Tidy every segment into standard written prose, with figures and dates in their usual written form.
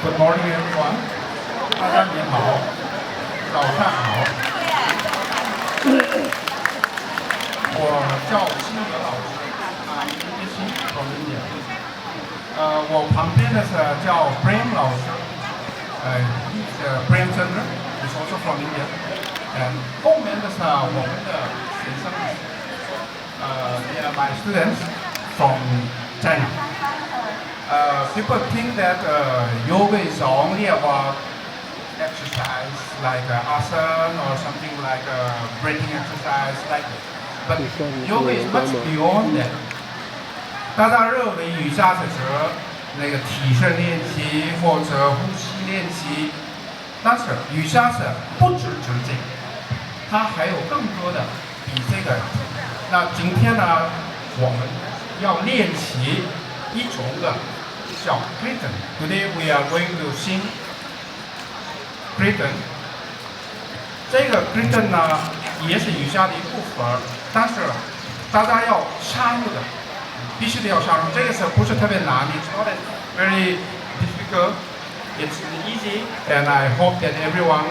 Good morning, everyone. 大家你好，早上好。我叫辛德老师，I'm Indian from India。我旁边的是叫 Prem 老师，he's Prem Chandra, he's also from India。后面的是我们的学生，they are my students from China。People think that yoga is only about exercise like asana or something like breathing exercise like that. But yoga is much beyond that. 大家认为瑜伽只是那个体式练习或者呼吸练习，但是瑜伽是不止这个，它还有更多的比这个。那今天呢，我们要练习一种的叫 Kirtan. Today we are going to sing Kirtan. 这个 Kirtan 呢也是瑜伽的一部分，但是大家要深入的，必须得要深入。这个是不是特别难？It's not very difficult. It's easy, and I hope that everyone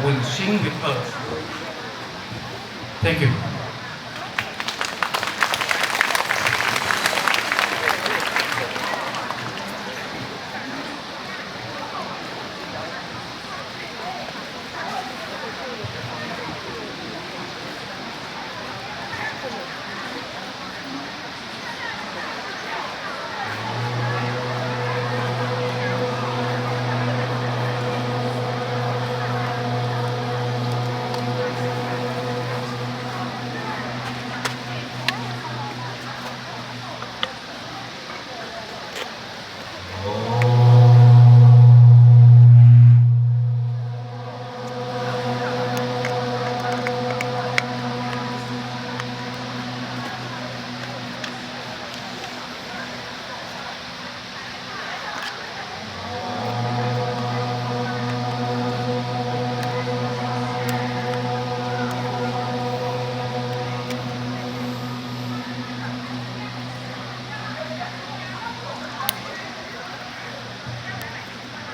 will sing with us. Thank you.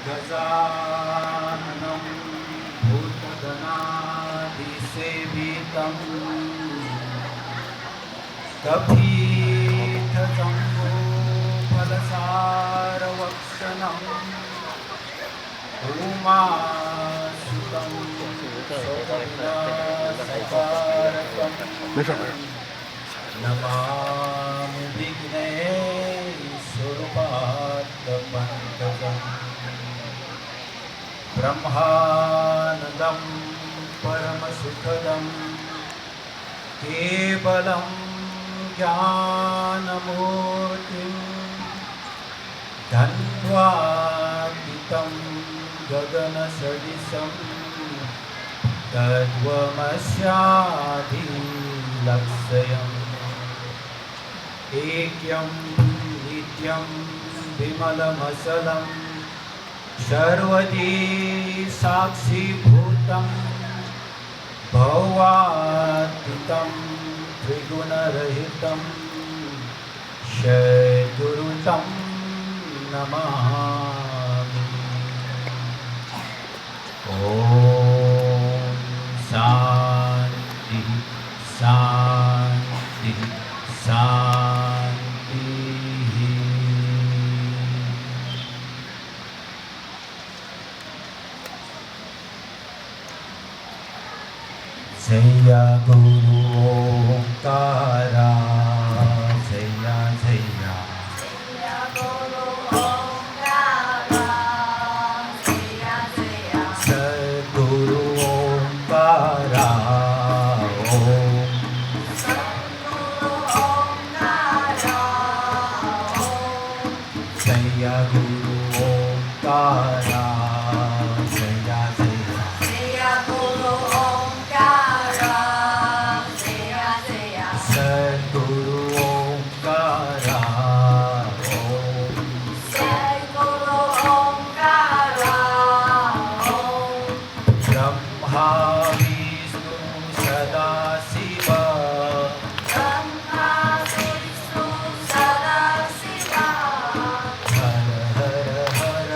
गजाननं भूतगणाधिसेवितं कपीठजम्बूफलसारवक्षणम् उमासुतं स्वकविलासकारकम् Namami विघ्नेश्वरपादपङ्कजम् ब्रह्मानन्दं परमसुखदं केवलं ज्ञानमूर्तिं धन्वातीतं गगनसदृशं तद्वमस्यादिलक्ष्यम् ऐक्यं नित्यं विमलमचलम् सर्वदी साक्षीभूतं भवातीतं त्रिगुणरहितं सद्गुरुं नमामि। ॐ शान्ति शान्ति शान्तिः। जय गुरु ओंकारा जय जय सद्गुरु ओंकारा जय गुरु ओंकारा सद्गुरु ओंकारा ब्रह्मा विष्णु सदा शिव हर हर हर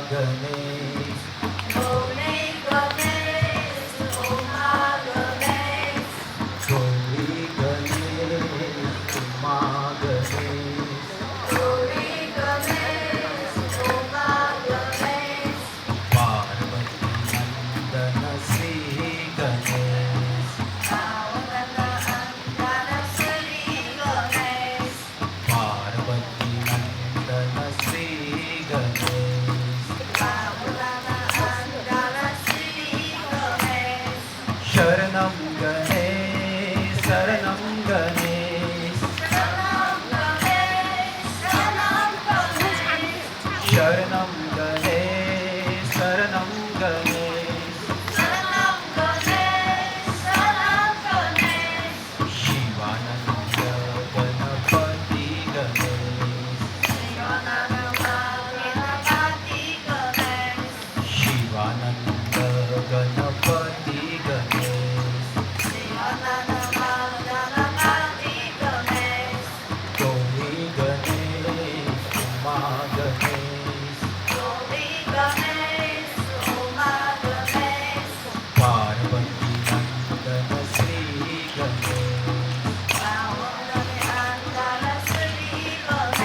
गणेश गौरी गणेश उमा गणेश गौरी गणेश उमा गणेश गौरी गणेश उमा गणेश पार्वती नंदन श्री गणेश पावन अंगन श्री गणेश पार्वती नंदन श्री गणेश पावन अंगन श्री गणेश शरणं गणेश शरणं गणेश शरणं गणेश शरणं गणेश शरणं गणेश शरणं गणेश शरणं गणेश शरणं गणेश शिवानंद गणपती गणेश गणपती गणेश शिवानंद गणपती गणेश गणपती गणेश गौरी गणेश उमा गणेश गौरी गणेश उमा गणेश पार्वती नंदन श्री गणेश पावन श्री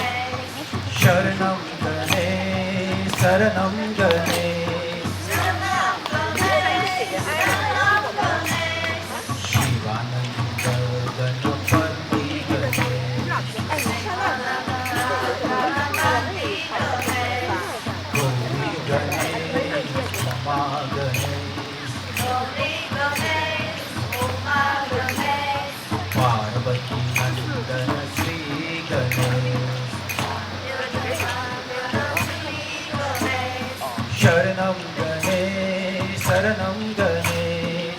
गणेश शरणं गणेश शरणं गणेश शरणं गणेश शरणं गणेश शिवानंद गणपती गणेश गणपती गणेश गौरी गणेश उमा गणेश गौरी गणेश उमा गणेश पार्वती नंदन श्री गणेश शरणं गणेश शरणं गणेश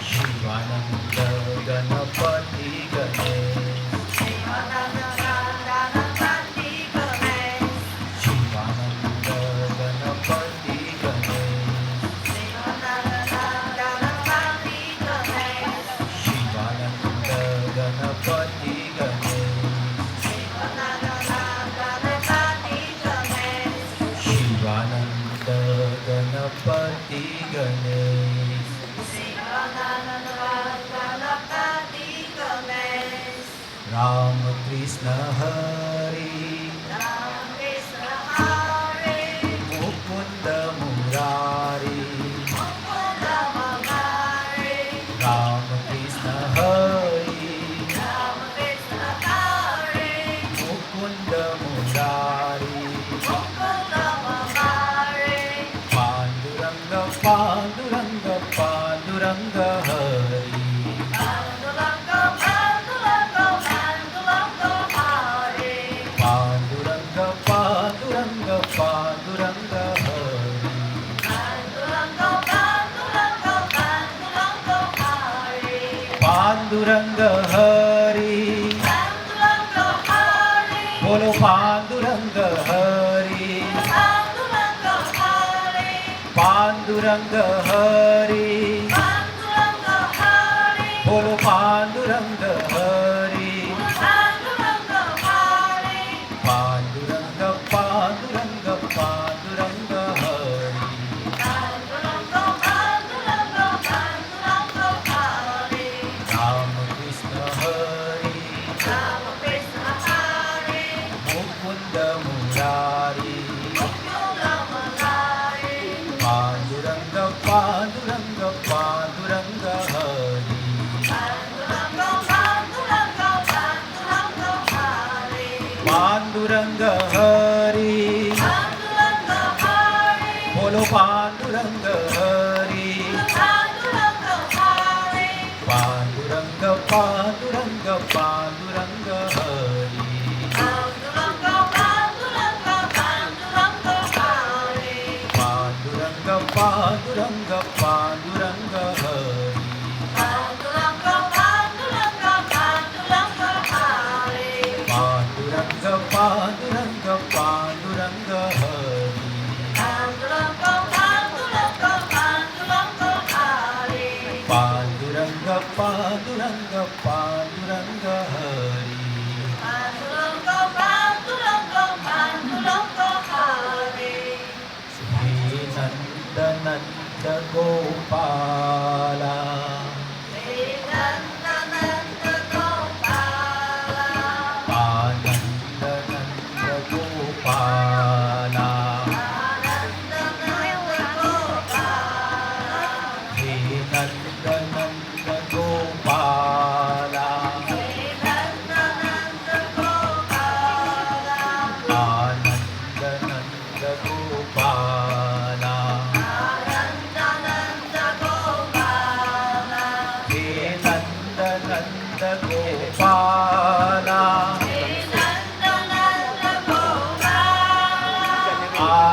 शिवानंद गणपती गणेश शिवानंद गणपती गणेश शिवानंद गणपती गणेश शिवानंद गणपती गणेश राम कृष्ण हरी मुकुंद मुरारी राम कृष्ण हरी मुकुंद मुरारी पांडुरंग पांडुरंग पांडुरंग हरी पांडुरंग पांडुरंग पांडुरंग हरी पांडुरंग हरी बोलो पांडुरंग हरी पांडुरंग हरी बोलो पांडुरंग हरी पांडुरंग पांडुरंग पांडुरंग हरी राम कृष्ण हरी मुकुंद मुरारी पांडुरंग पांडुरंग पांडुरंग हरी पांडुरंग हरी बोलो पांडुरंग हरी पांडुरंग पांडुरंग पांडुरंग हरी पांडुरंग पांडुरंग पांडुरंग हरी पांडुरंग पांडुरंग पांडुरंग हरी पांडुरंग पांडुरंग पांडुरंग हरी पांडुरंग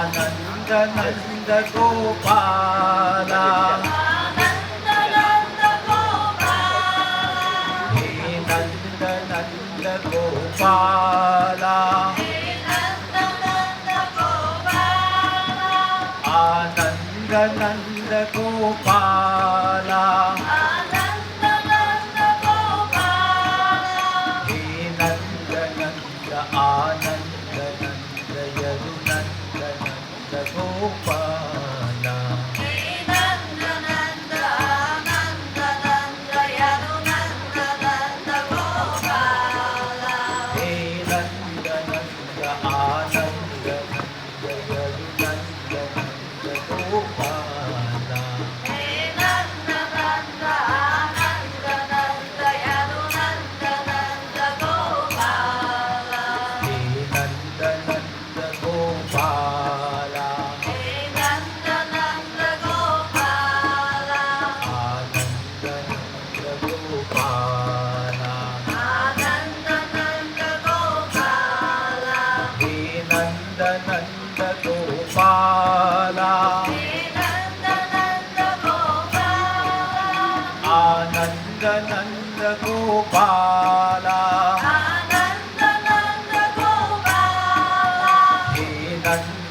आनंद नंद गोपाल आनंद नंद गोपाल हे नंद नंद गोपाल हे नंद नंद गोपाल आनंद नंद गोपाल आनंद नंद गोपाल हे नंद नंद आनंद नंद यदु नंद नंद गोपाल हे नंद नंद आनंद नंद यदु नंद नंद गोपाल हे नंद नंद आनंद नंद यदु नंद नंद गोपाल हे नंद नंद आनंद नंद यदु नंद नंद गोपाल हे नंद नंद गोपाल हे नंद नंद गोपाल आनंद नंद गोपाल आनंद नंद गोपाल हे नंद नंद गोपाल हे नंद नंद गोपाल आनंद नंद गोपाल आनंद नंद गोपाल हे नंद